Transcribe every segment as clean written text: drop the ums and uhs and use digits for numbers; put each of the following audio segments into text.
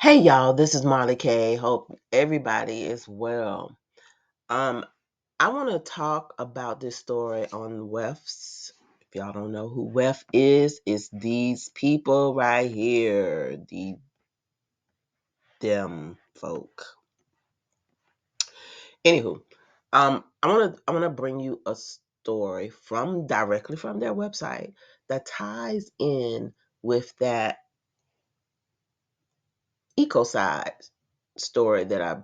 Hey y'all, this is Marley K. Hope everybody is well. Um, I want to talk about this story on WEFs. If y'all don't know who WEF is, it's these people right here, them folk. Anywho, I wanna bring you a story from directly from their website that ties in with that Ecocide story that I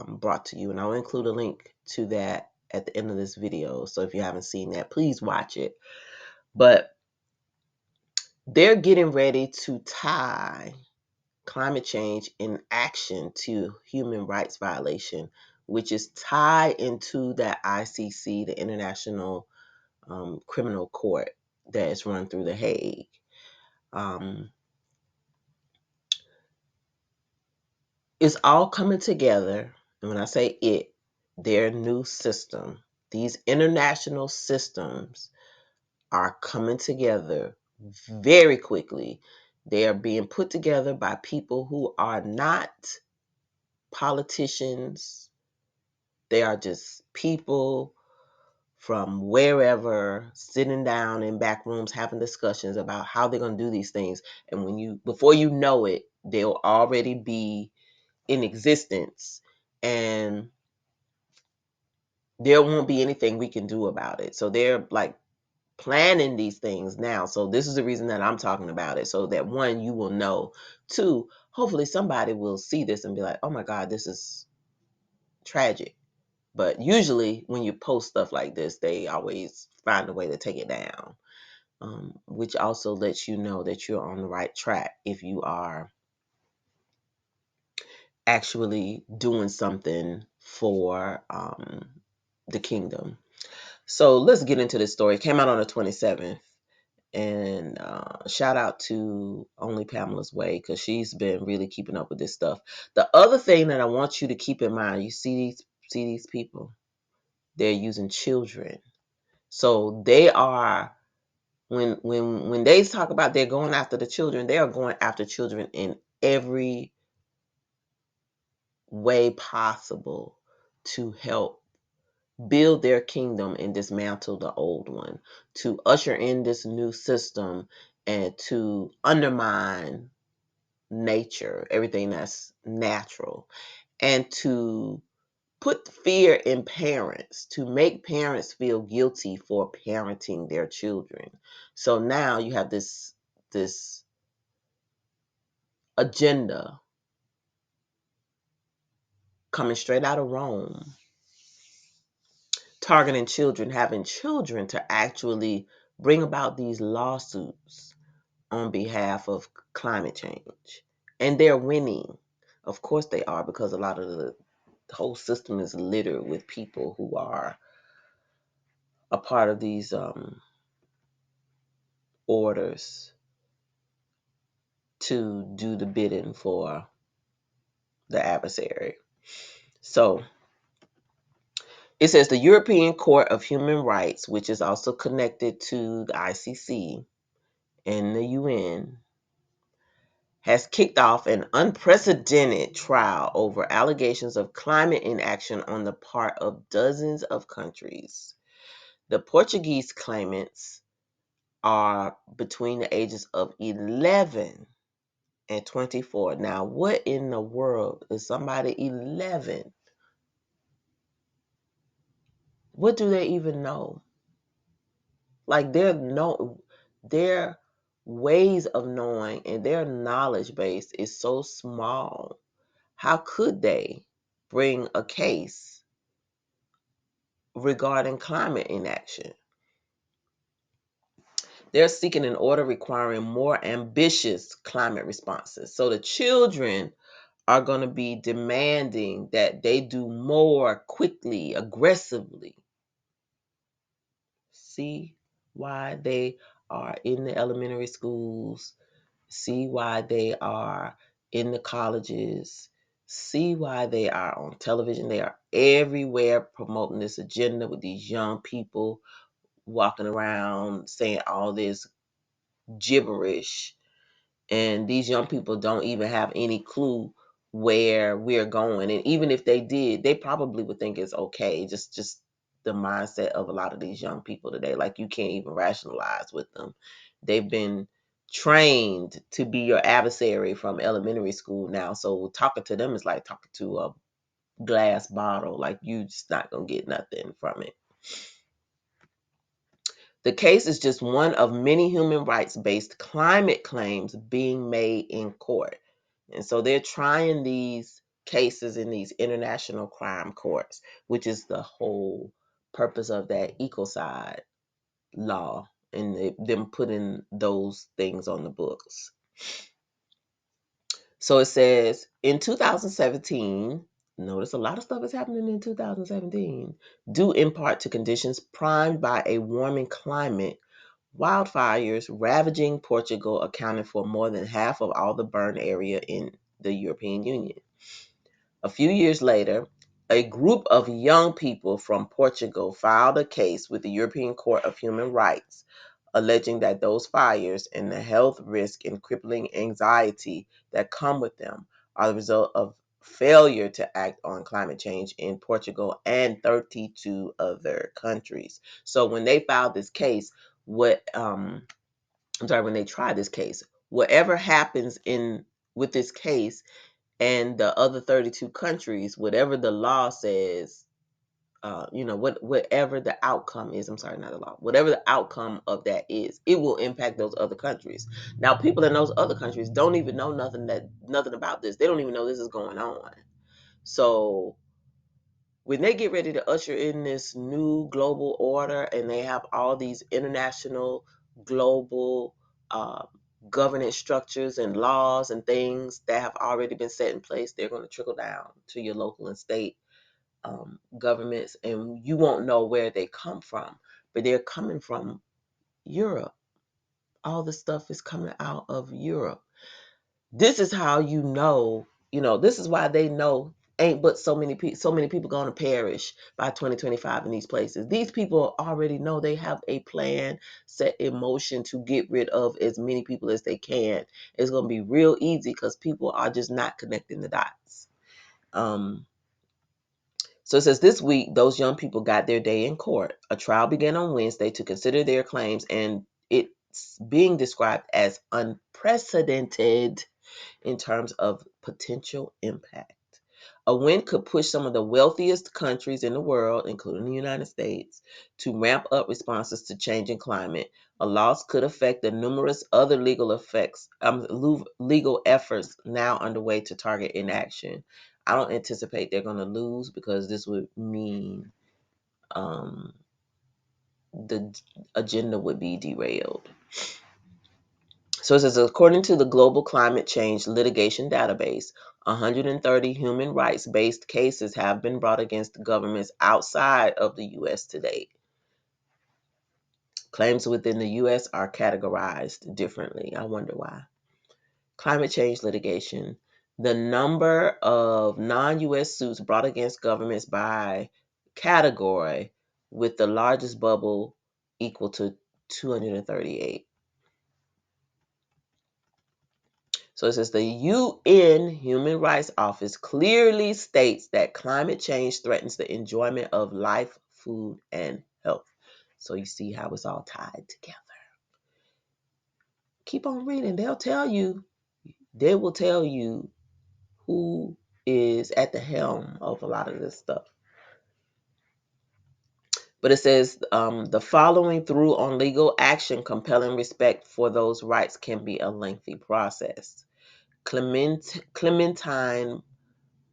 brought to you, and I'll include a link to that at the end of this video. So if you haven't seen that, please watch it. But they're getting ready to tie climate change in action to human rights violation, which is tied into that ICC, the International Criminal Court that is run through The Hague. Um, it's all coming together. And when I say it, their new system, these international systems are coming together very quickly. They are being put together by people who are not politicians. They are just people from wherever sitting down in back rooms having discussions about how they're going to do these things. And before you know it, they'll already be in existence, and there won't be anything we can do about it. So they're like planning these things now. So this is the reason that I'm talking about it, so that one, you will know. Two, hopefully somebody will see this and be like, oh my God, this is tragic. But usually when you post stuff like this, they always find a way to take it down, which also lets you know that you're on the right track if you are actually doing something for the kingdom. So let's get into this story. It came out on the 27th. And shout out to Only Pamela's Way, because she's been really keeping up with this stuff. The other thing that I want you to keep in mind, you see these people, they're using children. So they are, when they talk about they're going after the children, they are going after children in every way possible to help build their kingdom and dismantle the old one, to usher in this new system and to undermine nature, everything that's natural, and to put fear in parents, to make parents feel guilty for parenting their children. So now you have this agenda coming straight out of Rome, targeting children, having children to actually bring about these lawsuits on behalf of climate change. And they're winning. Of course they are, because a lot of the whole system is littered with people who are a part of these orders to do the bidding for the adversary. So it says the European Court of Human Rights, which is also connected to the ICC and the UN, has kicked off an unprecedented trial over allegations of climate inaction on the part of dozens of countries. The Portuguese claimants are between the ages of 11 and 24. Now, what in the world is somebody 11? What do they even know? Like their ways of knowing and their knowledge base is so small. How could they bring a case regarding climate inaction? They're seeking an order requiring more ambitious climate responses. So the children are going to be demanding that they do more quickly, aggressively. See why they are in the elementary schools. See why they are in the colleges. See why they are on television. They are everywhere promoting this agenda with these young people walking around saying all this gibberish And these young people don't even have any clue where we're going. And even if they did, they probably would think it's okay. Just the mindset of a lot of these young people today. Like, you can't even rationalize with them. They've been trained to be your adversary from elementary school now. So talking to them is like talking to a glass bottle. Like, you just not gonna get nothing from it. The case is just one of many human rights based climate claims being made in court. And so they're trying these cases in these international crime courts, which is the whole purpose of that Ecocide law, and them putting those things on the books. So it says in 2017, notice a lot of stuff is happening in 2017, due in part to conditions primed by a warming climate. Wildfires ravaging Portugal accounted for more than half of all the burned area in the European Union. A few years later, a group of young people from Portugal filed a case with the European Court of Human Rights, alleging that those fires and the health risk and crippling anxiety that come with them are the result of failure to act on climate change in Portugal and 32 other countries. So when they filed this case, when they tried this case, whatever happens in with this case and the other 32 countries, whatever the law says, whatever the outcome is, I'm sorry, not the law, whatever the outcome of that is, it will impact those other countries. Now, people in those other countries don't even know nothing about this. They don't even know this is going on. So when they get ready to usher in this new global order and they have all these international global uh, governance structures and laws and things that have already been set in place, they're going to trickle down to your local and state governments, and you won't know where they come from, but they're coming from Europe. All the stuff is coming out of Europe. This is how this is why they know ain't but so many people going to perish by 2025 in these places. These people already know they have a plan set in motion to get rid of as many people as they can. It's going to be real easy because people are just not connecting the dots. So it says this week, those young people got their day in court. A trial began on Wednesday to consider their claims, and it's being described as unprecedented in terms of potential impact. A win could push some of the wealthiest countries in the world, including the United States, to ramp up responses to changing climate. A loss could affect the numerous other legal efforts now underway to target inaction. I don't anticipate they're going to lose because this would mean the agenda would be derailed. So it says, according to the Global Climate Change Litigation Database, 130 human rights-based cases have been brought against governments outside of the U.S. to date. Claims within the U.S. are categorized differently. I wonder why. Climate change litigation. The number of non-U.S. suits brought against governments by category, with the largest bubble equal to 238. So it says the UN Human Rights Office clearly states that climate change threatens the enjoyment of life, food, and health. So you see how it's all tied together. Keep on reading. They will tell you who is at the helm of a lot of this stuff. But it says the following through on legal action compelling respect for those rights can be a lengthy process. Clementine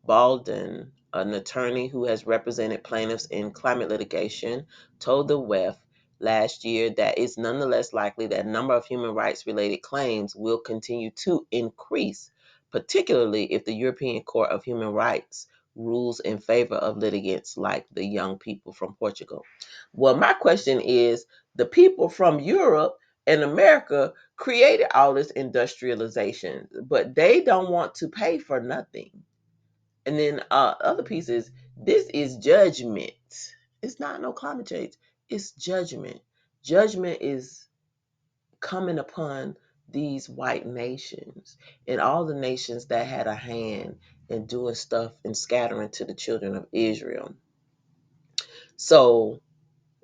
Baldwin, an attorney who has represented plaintiffs in climate litigation, told the WEF last year that it's nonetheless likely that a number of human rights related claims will continue to increase, particularly if the European Court of Human Rights rules in favor of litigants like the young people from Portugal. Well, my question is, the people from Europe and America created all this industrialization, but they don't want to pay for nothing. And then other piece is, this is judgment. It's not no climate change. It's judgment. Judgment is coming upon these white nations and all the nations that had a hand in doing stuff and scattering to the children of Israel. So,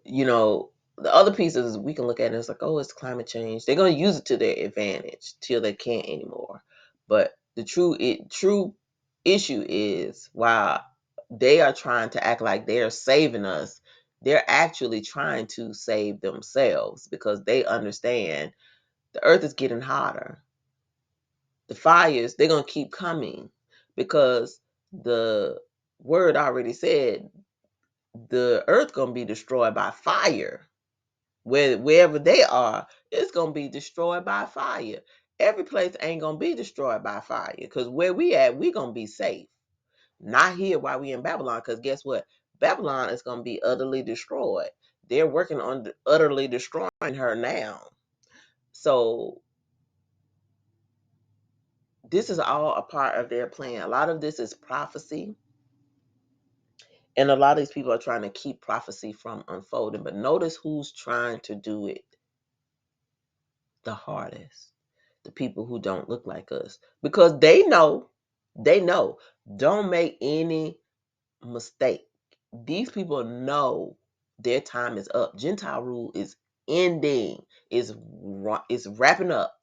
the other pieces we can look at it, it's like, oh, it's climate change. They're going to use it to their advantage till they can't anymore. But the true issue is, while they are trying to act like they're saving us, they're actually trying to save themselves, because they understand the earth is getting hotter. The fires, they're going to keep coming, because the word already said the earth going to be destroyed by fire. Wherever they are, it's gonna be destroyed by fire. Every place ain't gonna be destroyed by fire, because where we at, we gonna be safe. Not here while we in Babylon, because guess what? Babylon is gonna be utterly destroyed. They're working on utterly destroying her now. So this is all a part of their plan. A lot of this is prophecy, and a lot of these people are trying to keep prophecy from unfolding. But notice who's trying to do it the hardest: the people who don't look like us, because they know, don't make any mistake, these people know their time is up. Gentile rule is ending, is wrapping up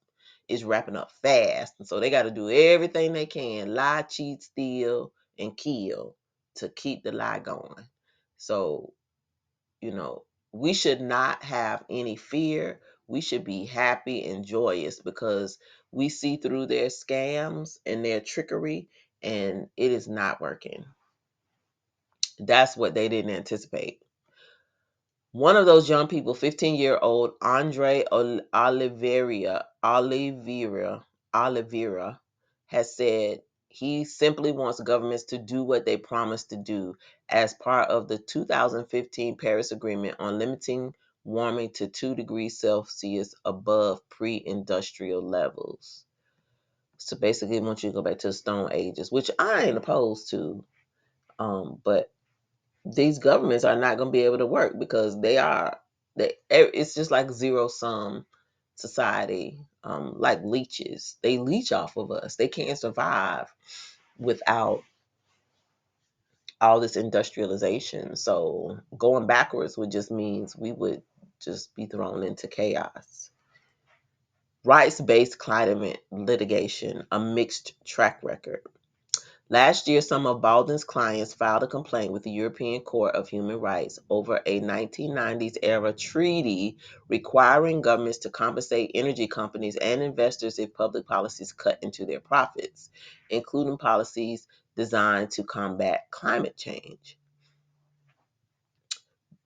fast, and so they got to do everything they can: lie, cheat, steal, and kill, to keep the lie going. So, you know, we should not have any fear. We should be happy and joyous, because we see through their scams and their trickery, and it is not working. That's what they didn't anticipate. One of those young people, 15-year-old Andre Oliveira, has said he simply wants governments to do what they promised to do as part of the 2015 Paris Agreement on limiting warming to 2 degrees Celsius above pre-industrial levels. So basically, I want you to go back to the Stone Ages, which I ain't opposed to, but these governments are not going to be able to work, because it's just like zero sum society, like leeches. They leech off of us. They can't survive without all this industrialization. So going backwards would just means we would just be thrown into chaos. Rights-based climate litigation, a mixed track record. Last year, some of Baldwin's clients filed a complaint with the European Court of Human Rights over a 1990s-era treaty requiring governments to compensate energy companies and investors if public policies cut into their profits, including policies designed to combat climate change.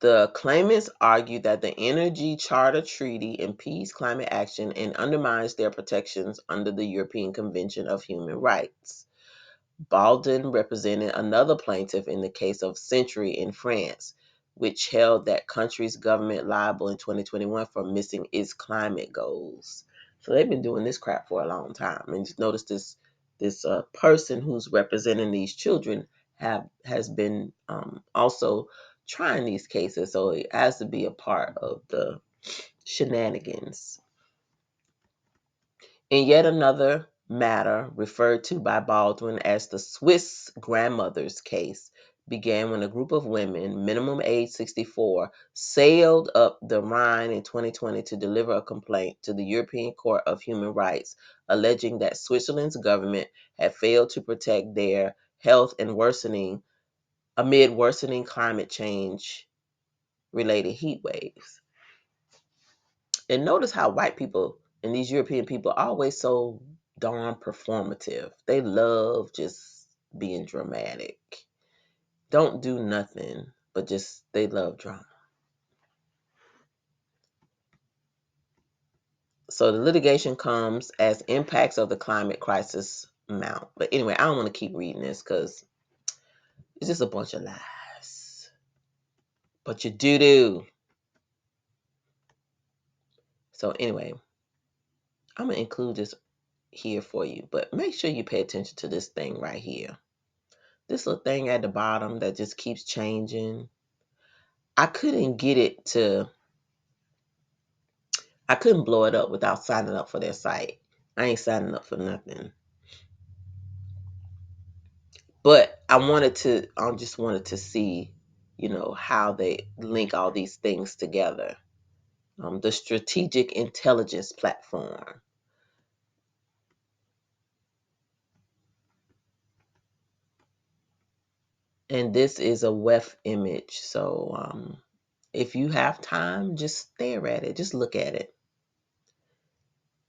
The claimants argued that the Energy Charter Treaty impedes climate action and undermines their protections under the European Convention of Human Rights. Baldwin represented another plaintiff in the case of Century in France, which held that country's government liable in 2021 for missing its climate goals. So they've been doing this crap for a long time. And just notice this person who's representing these children has been also trying these cases, so it has to be a part of the shenanigans. In yet another matter referred to by Baldwin as the Swiss grandmother's case, began when a group of women, minimum age 64, sailed up the Rhine in 2020 to deliver a complaint to the European Court of Human Rights, alleging that Switzerland's government had failed to protect their health amid worsening climate change related heat waves. And notice how white people and these European people are always so darn performative. They love just being dramatic. Don't do nothing, but just they love drama. So the litigation comes as impacts of the climate crisis mount. But anyway, I don't want to keep reading this because it's just a bunch of lies. But you do. So anyway, I'm going to include this here for you. But make sure you pay attention to this thing right here. This little thing at the bottom that just keeps changing. I couldn't get it to I couldn't blow it up without signing up for their site. I ain't signing up for nothing. But I just wanted to see, how they link all these things together. The strategic intelligence platform. And this is a WEF image. So if you have time, just stare at it. Just look at it.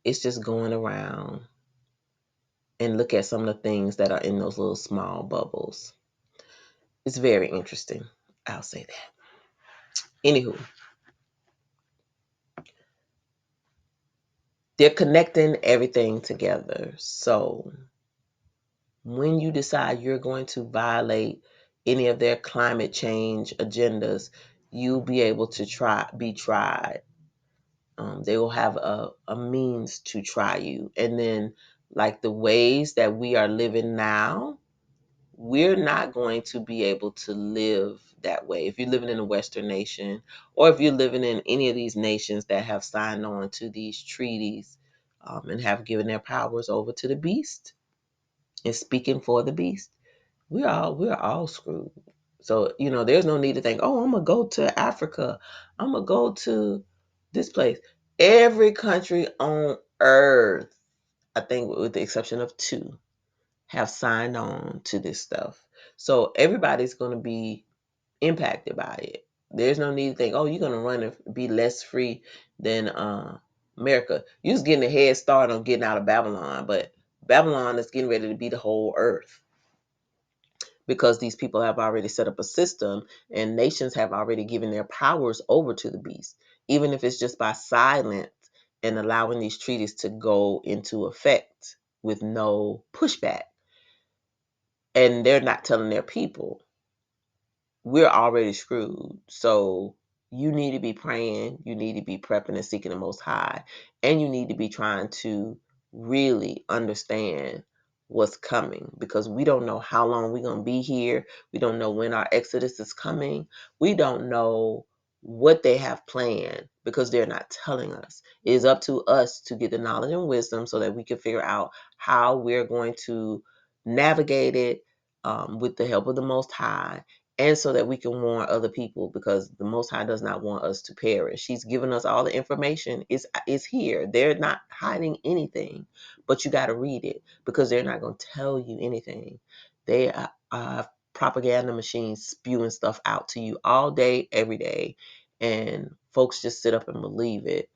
It's just going around, and look at some of the things that are in those little small bubbles. It's very interesting. I'll say that. Anywho, they're connecting everything together. So when you decide you're going to violate any of their climate change agendas, you'll be able to be tried. They will have a means to try you. And then, like the ways that we are living now, we're not going to be able to live that way. If you're living in a Western nation, or if you're living in any of these nations that have signed on to these treaties and have given their powers over to the beast and speaking for the beast, we're all screwed. So, there's no need to think, oh, I'm going to go to Africa. I'm going to go to this place. Every country on earth, I think with the exception of 2, have signed on to this stuff. So everybody's going to be impacted by it. There's no need to think, oh, you're going to run and be less free than America. You're just getting a head start on getting out of Babylon, but Babylon is getting ready to be the whole earth, because these people have already set up a system and nations have already given their powers over to the beast, even if it's just by silence and allowing these treaties to go into effect with no pushback. And they're not telling their people. We're already screwed. So you need to be praying, you need to be prepping and seeking the Most High, and you need to be trying to really understand what's coming, because we don't know how long we're going to be here. We don't know when our exodus is coming. We don't know what they have planned, because they're not telling us. It is up to us to get the knowledge and wisdom so that we can figure out how we're going to navigate it with the help of the Most High, and so that we can warn other people, because the Most High does not want us to perish. He's given us all the information. It's here. They're not hiding anything, but you got to read it, because they're not going to tell you anything. They are propaganda machines spewing stuff out to you all day, every day, and folks just sit up and believe it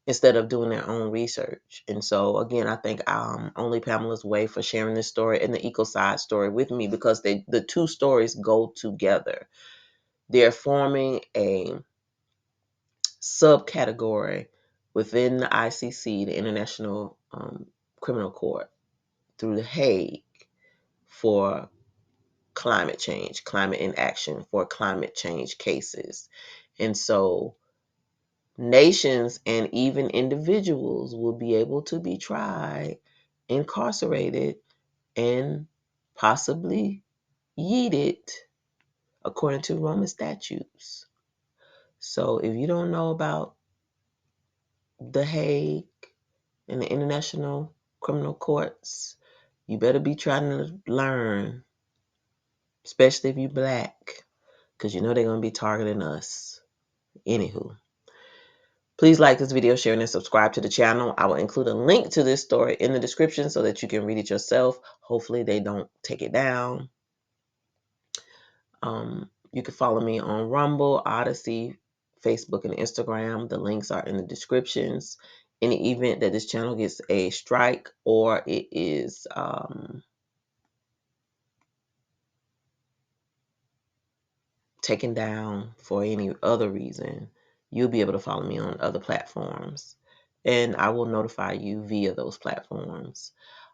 instead of doing their own research. And so, again, I think only Pamela's way for sharing this story and the Ecocide story with me, because the 2 stories go together. They're forming a subcategory within the ICC, the International Criminal Court, through The Hague, for climate change, climate inaction, for climate change cases. And so nations and even individuals will be able to be tried, incarcerated, and possibly yeeted according to Roman statutes. So if you don't know about The Hague and the International Criminal Courts, you better be trying to learn, especially if you're Black, because they're going to be targeting us. Anywho. Please like this video, share, and subscribe to the channel. I will include a link to this story in the description so that you can read it yourself. Hopefully they don't take it down. You can follow me on Rumble, Odyssey, Facebook, and Instagram. The links are in the descriptions. In the event that this channel gets a strike, or it is taken down for any other reason, you'll be able to follow me on other platforms, and I will notify you via those platforms.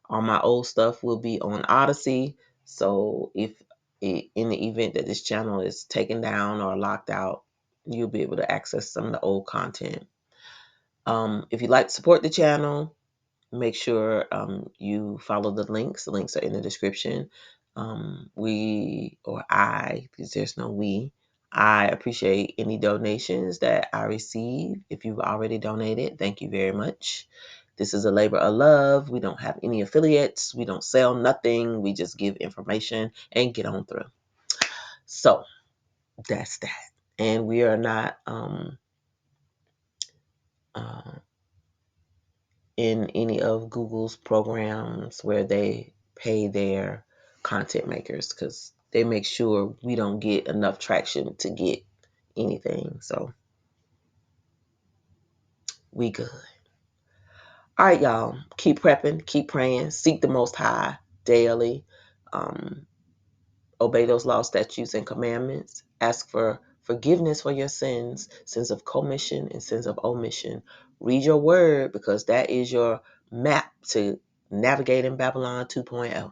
All my old stuff will be on Odyssey, so if in the event that this channel is taken down or locked out, you'll be able to access some of the old content. If you'd like to support the channel, make sure you follow the links. The links are in the description. Because there's no we, I appreciate any donations that I receive. If you've already donated, thank you very much. This is a labor of love. We don't have any affiliates. We don't sell nothing. We just give information and get on through. So that's that. And we are not in any of Google's programs where they pay their content makers, because they make sure we don't get enough traction to get anything. So we good. All right, y'all. Keep prepping, keep praying, seek the Most High daily. Um, Obey those laws, statutes, and commandments. Ask for forgiveness for your sins of commission and sins of omission. Read your word, because that is your map to navigate in Babylon 2.0.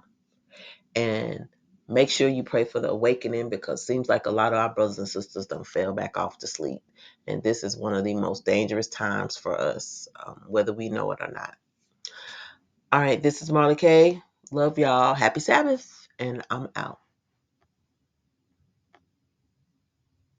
And make sure you pray for the awakening, because it seems like a lot of our brothers and sisters don't fell back off to sleep. And this is one of the most dangerous times for us, whether we know it or not. All right, this is Marley K. Love y'all. Happy Sabbath. And I'm out.